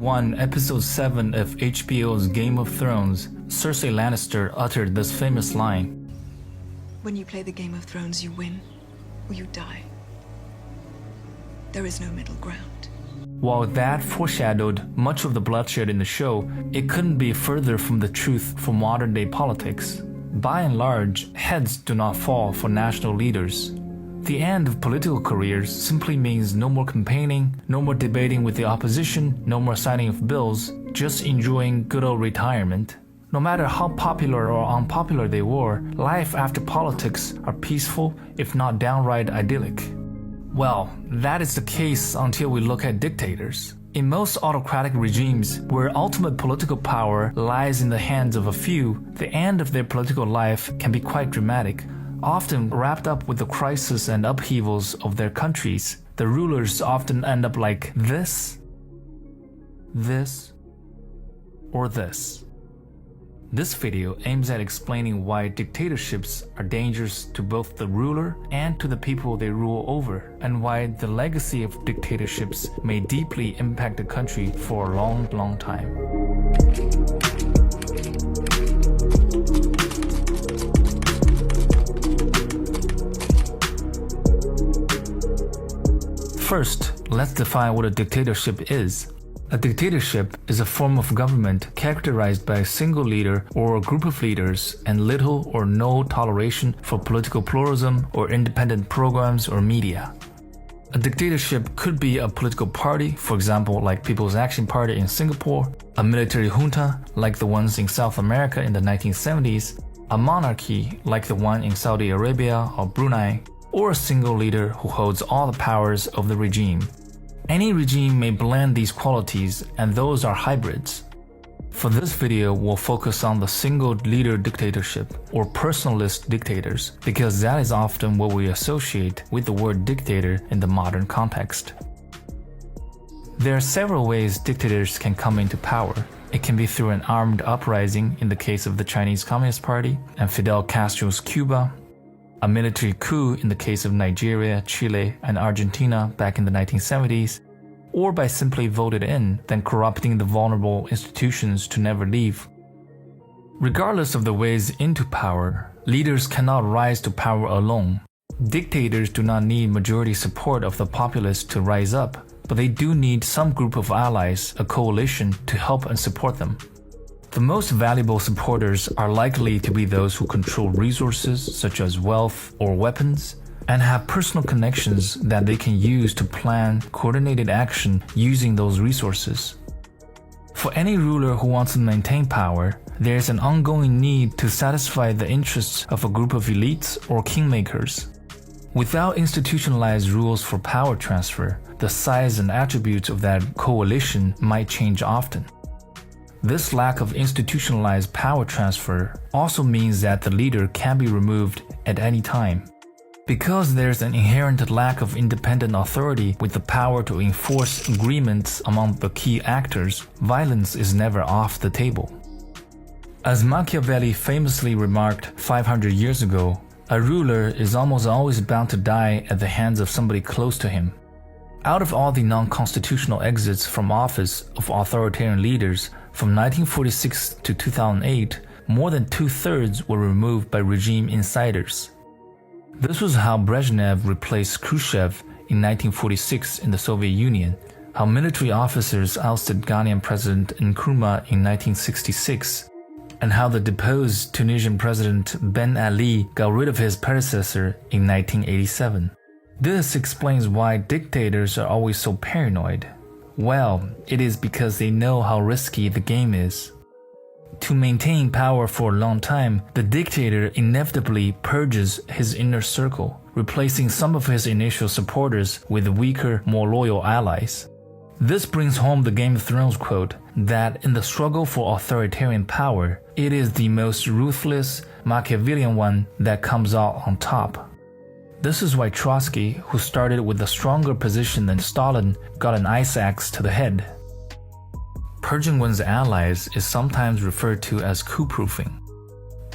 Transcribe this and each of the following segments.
1. Episode 7 of HBO's Game of Thrones, Cersei Lannister uttered this famous line. When you play the Game of Thrones, you win or you die. There is no middle ground. While that foreshadowed much of the bloodshed in the show, it couldn't be further from the truth for modern-day politics. By and large, heads do not fall for national leaders. The end of political careers simply means no more campaigning, no more debating with the opposition, no more signing of bills, just enjoying good old retirement. No matter how popular or unpopular they were, life after politics are peaceful, if not downright idyllic. Well, that is the case until we look at dictators. In most autocratic regimes, where ultimate political power lies in the hands of a few, the end of their political life can be quite dramatic. Often wrapped up with the crisis and upheavals of their countries, the rulers often end up like this, or this. This video aims at explaining why dictatorships are dangerous to both the ruler and to the people they rule over, and why the legacy of dictatorships may deeply impact a country for a long, long time. First, let's define what a dictatorship is. A dictatorship is a form of government characterized by a single leader or a group of leaders and little or no toleration for political pluralism or independent programs or media. A dictatorship could be a political party, for example, like People's Action Party in Singapore, a military junta, like the ones in South America in the 1970s, a monarchy, like the one in Saudi Arabia or Brunei, or a single leader who holds all the powers of the regime. Any regime may blend these qualities, and those are hybrids. For this video, we'll focus on the single leader dictatorship or personalist dictators, because that is often what we associate with the word dictator in the modern context. There are several ways dictators can come into power. It can be through an armed uprising in the case of the Chinese Communist Party and Fidel Castro's Cuba, a military coup in the case of Nigeria, Chile, and Argentina back in the 1970s, or by simply voted in, then corrupting the vulnerable institutions to never leave. Regardless of the ways into power, leaders cannot rise to power alone. Dictators do not need majority support of the populace to rise up, but they do need some group of allies, a coalition, to help and support them. The most valuable supporters are likely to be those who control resources such as wealth or weapons, and have personal connections that they can use to plan coordinated action using those resources. For any ruler who wants to maintain power, there is an ongoing need to satisfy the interests of a group of elites or kingmakers. Without institutionalized rules for power transfer, the size and attributes of that coalition might change often. This lack of institutionalized power transfer also means that the leader can be removed at any time. Because there's an inherent lack of independent authority with the power to enforce agreements among the key actors, violence is never off the table. As Machiavelli famously remarked 500 years ago, a ruler is almost always bound to die at the hands of somebody close to him. Out of all the non-constitutional exits from office of authoritarian leaders from 1946 to 2008, more than 2/3 were removed by regime insiders. This was how Brezhnev replaced Khrushchev in 1946 in the Soviet Union, how military officers ousted Ghanaian President Nkrumah in 1966, and how the deposed Tunisian President Ben Ali got rid of his predecessor in 1987. This explains why dictators are always so paranoid. Well, it is because they know how risky the game is. To maintain power for a long time, the dictator inevitably purges his inner circle, replacing some of his initial supporters with weaker, more loyal allies. This brings home the Game of Thrones quote that in the struggle for authoritarian power, it is the most ruthless, Machiavellian one that comes out on top. This is why Trotsky, who started with a stronger position than Stalin, got an ice axe to the head. Purging one's allies is sometimes referred to as coup-proofing.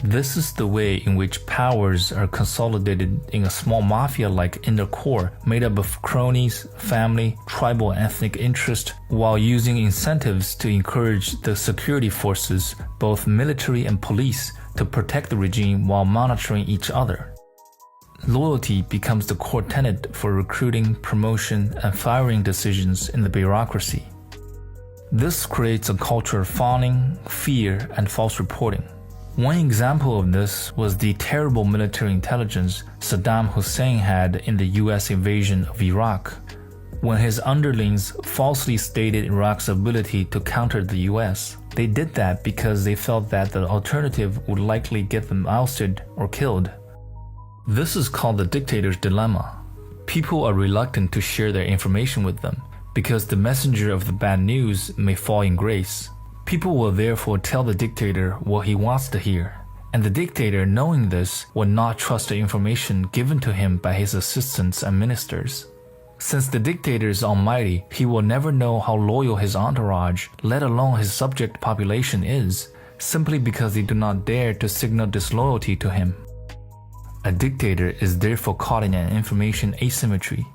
This is the way in which powers are consolidated in a small mafia-like inner core made up of cronies, family, tribal and ethnic interest, while using incentives to encourage the security forces, both military and police, to protect the regime while monitoring each other. Loyalty becomes the core tenet for recruiting, promotion, and firing decisions in the bureaucracy. This creates a culture of fawning, fear, and false reporting. One example of this was the terrible military intelligence Saddam Hussein had in the US invasion of Iraq, when his underlings falsely stated Iraq's ability to counter the US. They did that because they felt that the alternative would likely get them ousted or killed. This is called the dictator's dilemma. People are reluctant to share their information with them because the messenger of the bad news may fall in grace. People will therefore tell the dictator what he wants to hear, and the dictator, knowing this, will not trust the information given to him by his assistants and ministers. Since the dictator is almighty, he will never know how loyal his entourage, let alone his subject population, is, simply because they do not dare to signal disloyalty to him. A dictator is therefore caught in an information asymmetry.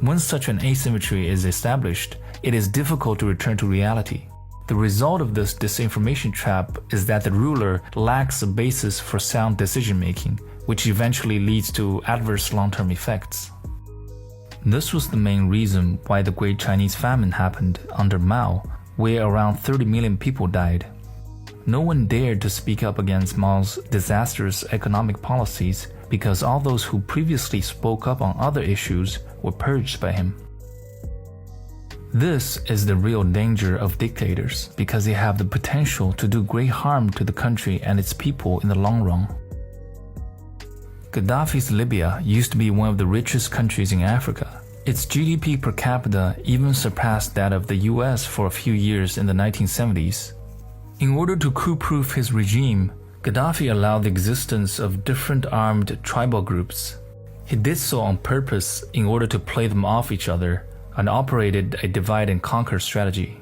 When such an asymmetry is established, it is difficult to return to reality. The result of this disinformation trap is that the ruler lacks a basis for sound decision-making, which eventually leads to adverse long-term effects. This was the main reason why the Great Chinese Famine happened under Mao, where around 30 million people died. No one dared to speak up against Mao's disastrous economic policies because all those who previously spoke up on other issues were purged by him. This is the real danger of dictators because they have the potential to do great harm to the country and its people in the long run. Gaddafi's Libya used to be one of the richest countries in Africa. Its GDP per capita even surpassed that of the US for a few years in the 1970s. In order to coup-proof his regime, Gaddafi allowed the existence of different armed tribal groups. He did so on purpose in order to play them off each other and operated a divide-and-conquer strategy.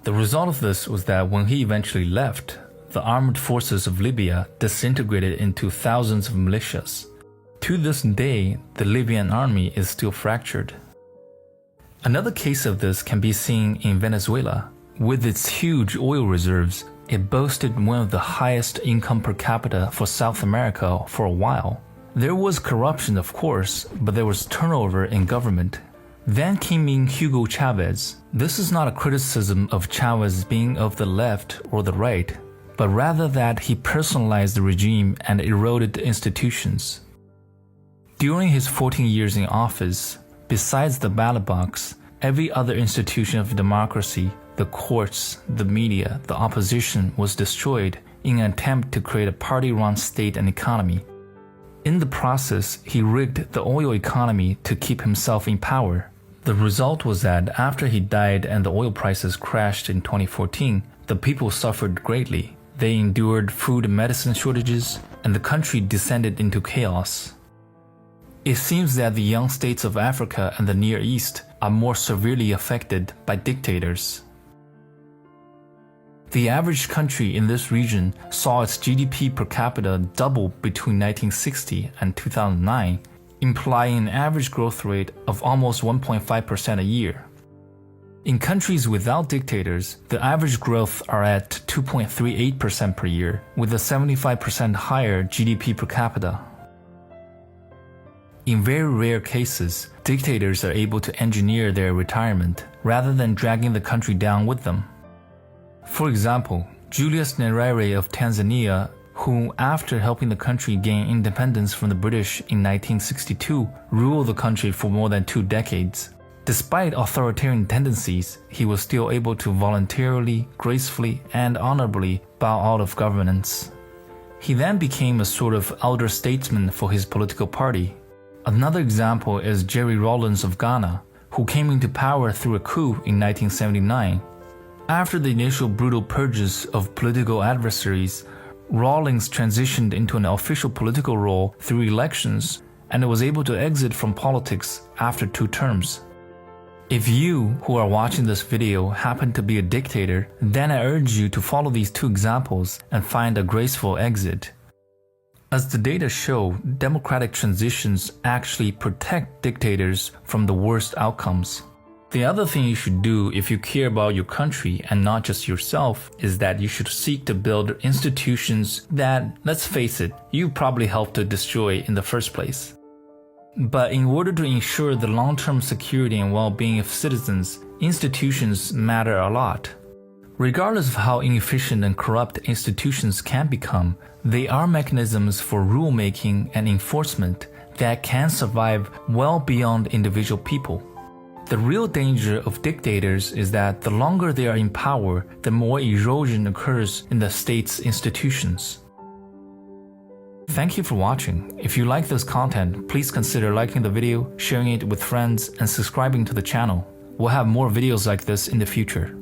The result of this was that when he eventually left, the armed forces of Libya disintegrated into thousands of militias. To this day, the Libyan army is still fractured. Another case of this can be seen in Venezuela. With its huge oil reserves, it boasted one of the highest income per capita for South America for a while. There was corruption, of course, but there was turnover in government. Then came in Hugo Chavez. This is not a criticism of Chavez being of the left or the right, but rather that he personalized the regime and eroded the institutions. During his 14 years in office, besides the ballot box, every other institution of democracy, the courts, the media, the opposition, was destroyed in an attempt to create a party-run state and economy. In the process, he rigged the oil economy to keep himself in power. The result was that after he died and the oil prices crashed in 2014, the people suffered greatly. They endured food and medicine shortages, and the country descended into chaos. It seems that the young states of Africa and the Near East are more severely affected by dictators. The average country in this region saw its GDP per capita double between 1960 and 2009, implying an average growth rate of almost 1.5% a year. In countries without dictators, the average growth are at 2.38% per year, with a 75% higher GDP per capita. In very rare cases, dictators are able to engineer their retirement rather than dragging the country down with them. For example, Julius Nyerere of Tanzania, who after helping the country gain independence from the British in 1962, ruled the country for more than 2 decades. Despite authoritarian tendencies, he was still able to voluntarily, gracefully, and honorably bow out of governance. He then became a sort of elder statesman for his political party. Another example is Jerry Rawlings of Ghana, who came into power through a coup in 1979. After the initial brutal purges of political adversaries, Rawlings transitioned into an official political role through elections and was able to exit from politics after 2 terms. If you who are watching this video happen to be a dictator, then I urge you to follow these two examples and find a graceful exit. As the data show, democratic transitions actually protect dictators from the worst outcomes. The other thing you should do if you care about your country and not just yourself is that you should seek to build institutions that, let's face it, you probably helped to destroy in the first place. But in order to ensure the long-term security and well-being of citizens, institutions matter a lot. Regardless of how inefficient and corrupt institutions can become, they are mechanisms for rulemaking and enforcement that can survive well beyond individual people. The real danger of dictators is that the longer they are in power, the more erosion occurs in the state's institutions. Thank you for watching. If you like this content, please consider liking the video, sharing it with friends, and subscribing to the channel. We'll have more videos like this in the future.